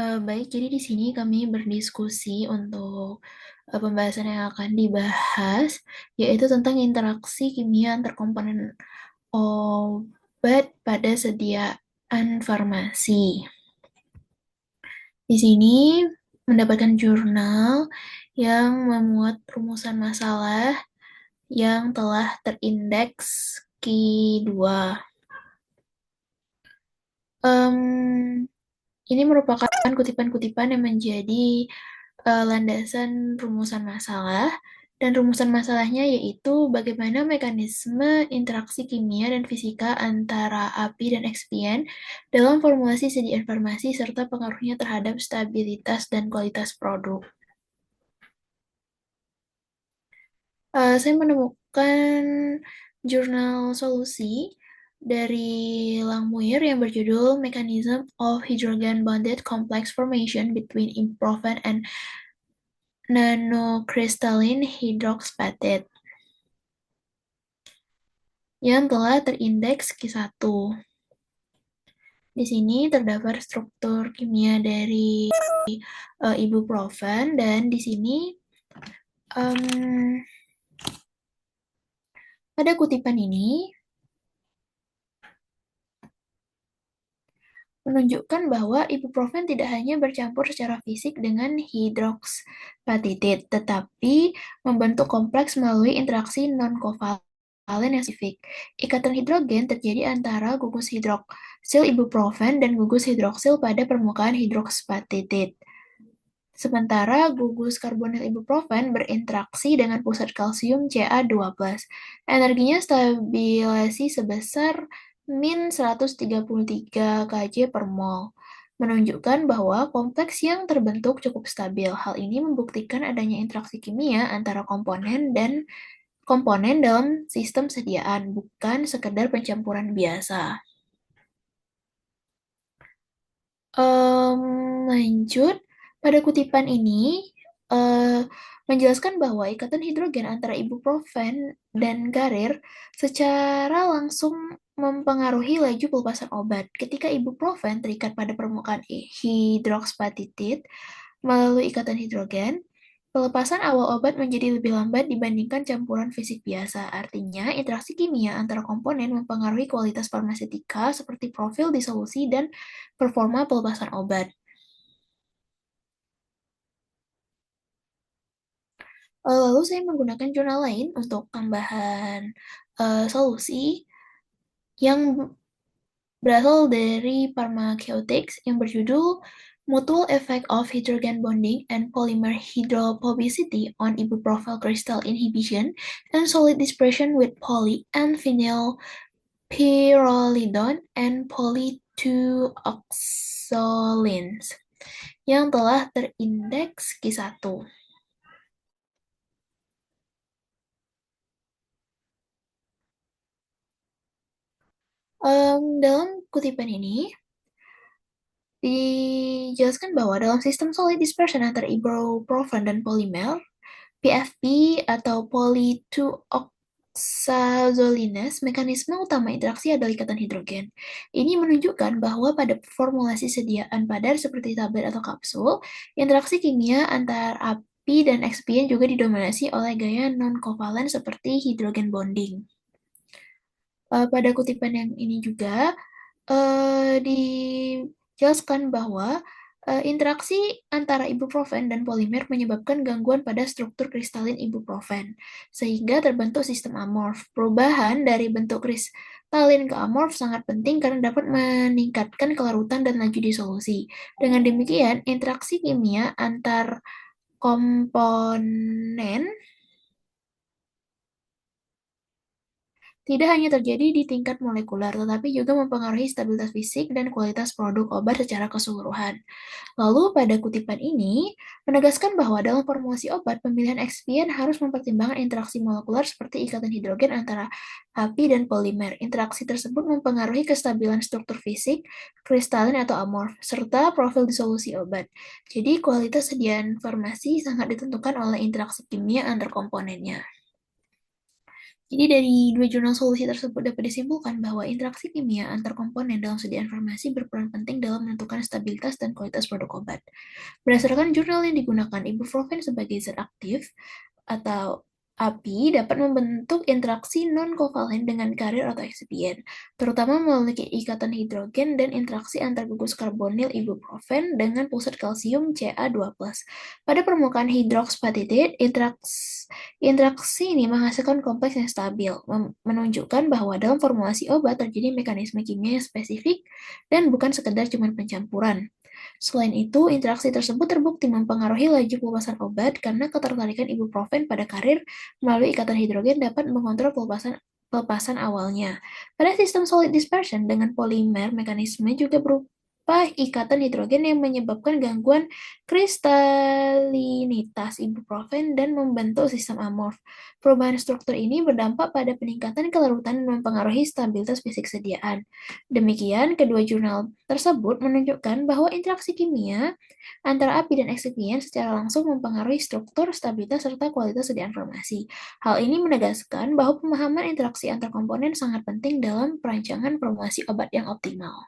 Baik, jadi di sini kami berdiskusi untuk pembahasan yang akan dibahas, yaitu tentang interaksi kimia antar komponen obat pada sediaan farmasi. Di sini mendapatkan jurnal yang memuat rumusan masalah yang telah terindeks Q2. Ini merupakan kutipan-kutipan yang menjadi landasan rumusan masalah, dan rumusan masalahnya yaitu bagaimana mekanisme interaksi kimia dan fisika antara api dan ekspien dalam formulasi sediaan farmasi serta pengaruhnya terhadap stabilitas dan kualitas produk. Saya menemukan jurnal solusi dari Langmuir yang berjudul Mechanism of Hydrogen Bonded Complex Formation Between Ibuprofen and Nanocrystalline Hydroxapatite yang telah terindeks Q1. Di sini terdapat struktur kimia dari ibuprofen, dan di sini pada kutipan ini menunjukkan bahwa ibuprofen tidak hanya bercampur secara fisik dengan hidroksapatitid, tetapi membentuk kompleks melalui interaksi non-kovalen yang spesifik. Ikatan hidrogen terjadi antara gugus hidroksil ibuprofen dan gugus hidroksil pada permukaan hidroksapatitid. Sementara gugus karbonil ibuprofen berinteraksi dengan pusat kalsium Ca2+. Energinya stabilasi sebesar min 133 kJ per mol, menunjukkan bahwa kompleks yang terbentuk cukup stabil. Hal ini membuktikan adanya interaksi kimia antara komponen dalam sistem sediaan, bukan sekedar pencampuran biasa. Lanjut, pada kutipan ini menjelaskan bahwa ikatan hidrogen antara ibuprofen dan garir secara langsung mempengaruhi laju pelepasan obat. Ketika ibuprofen terikat pada permukaan hidroksapatitid melalui ikatan hidrogen, pelepasan awal obat menjadi lebih lambat dibandingkan campuran fisik biasa. Artinya, interaksi kimia antara komponen mempengaruhi kualitas farmasetika seperti profil disolusi dan performa pelepasan obat. Lalu saya menggunakan jurnal lain untuk tambahan solusi yang berasal dari Pharmaceutics yang berjudul Mutual Effect of Hydrogen Bonding and Polymer Hydrophobicity on Ibuprofen Crystal Inhibition and Solid Dispersion with Poly and Phenyl Pyrrolidone and Poly 2 oxolins yang telah terindeks Q1. Dalam kutipan ini dijelaskan bahwa dalam sistem solid dispersion antara ibuprofen dan polimer, PFP atau poly-2-oxazolines, mekanisme utama interaksi adalah ikatan hidrogen. Ini menunjukkan bahwa pada formulasi sediaan padar seperti tablet atau kapsul, interaksi kimia antar api dan ekspien juga didominasi oleh gaya non-kovalen seperti hidrogen bonding. Pada kutipan yang ini juga dijelaskan bahwa interaksi antara ibuprofen dan polimer menyebabkan gangguan pada struktur kristalin ibuprofen, sehingga terbentuk sistem amorf. Perubahan dari bentuk kristalin ke amorf sangat penting karena dapat meningkatkan kelarutan dan laju disolusi. Dengan demikian, interaksi kimia antar komponen tidak hanya terjadi di tingkat molekuler, tetapi juga mempengaruhi stabilitas fisik dan kualitas produk obat secara keseluruhan. Lalu, pada kutipan ini, menegaskan bahwa dalam formulasi obat, pemilihan ekspien harus mempertimbangkan interaksi molekuler seperti ikatan hidrogen antara api dan polimer. Interaksi tersebut mempengaruhi kestabilan struktur fisik, kristalin atau amorf, serta profil disolusi obat. Jadi, kualitas sediaan farmasi sangat ditentukan oleh interaksi kimia antar komponennya. Jadi dari dua jurnal solusi tersebut dapat disimpulkan bahwa interaksi kimia antar komponen dalam sediaan farmasi berperan penting dalam menentukan stabilitas dan kualitas produk obat. Berdasarkan jurnal yang digunakan, ibuprofen sebagai zat aktif atau API dapat membentuk interaksi non-kovalen dengan karir atau eksipien, terutama melalui ikatan hidrogen dan interaksi antar gugus karbonil ibuprofen dengan pusat kalsium Ca2+. Pada permukaan hidroksapatidit, interaksi ini menghasilkan kompleks yang stabil, menunjukkan bahwa dalam formulasi obat terjadi mekanisme kimia yang spesifik dan bukan sekedar cuma pencampuran. Selain itu, interaksi tersebut terbukti mempengaruhi laju pelepasan obat karena ketertarikan ibuprofen pada karir melalui ikatan hidrogen dapat mengontrol pelepasan awalnya. Pada sistem solid dispersion dengan polimer, mekanisme juga berupa ikatan hidrogen yang menyebabkan gangguan kristalinitas ibuprofen dan membentuk sistem amorf. Perubahan struktur ini berdampak pada peningkatan kelarutan dan mempengaruhi stabilitas fisik sediaan. Demikian, kedua jurnal tersebut menunjukkan bahwa interaksi kimia antara api dan eksipien secara langsung mempengaruhi struktur, stabilitas, serta kualitas sediaan farmasi. Hal ini menegaskan bahwa pemahaman interaksi antar komponen sangat penting dalam perancangan formulasi obat yang optimal.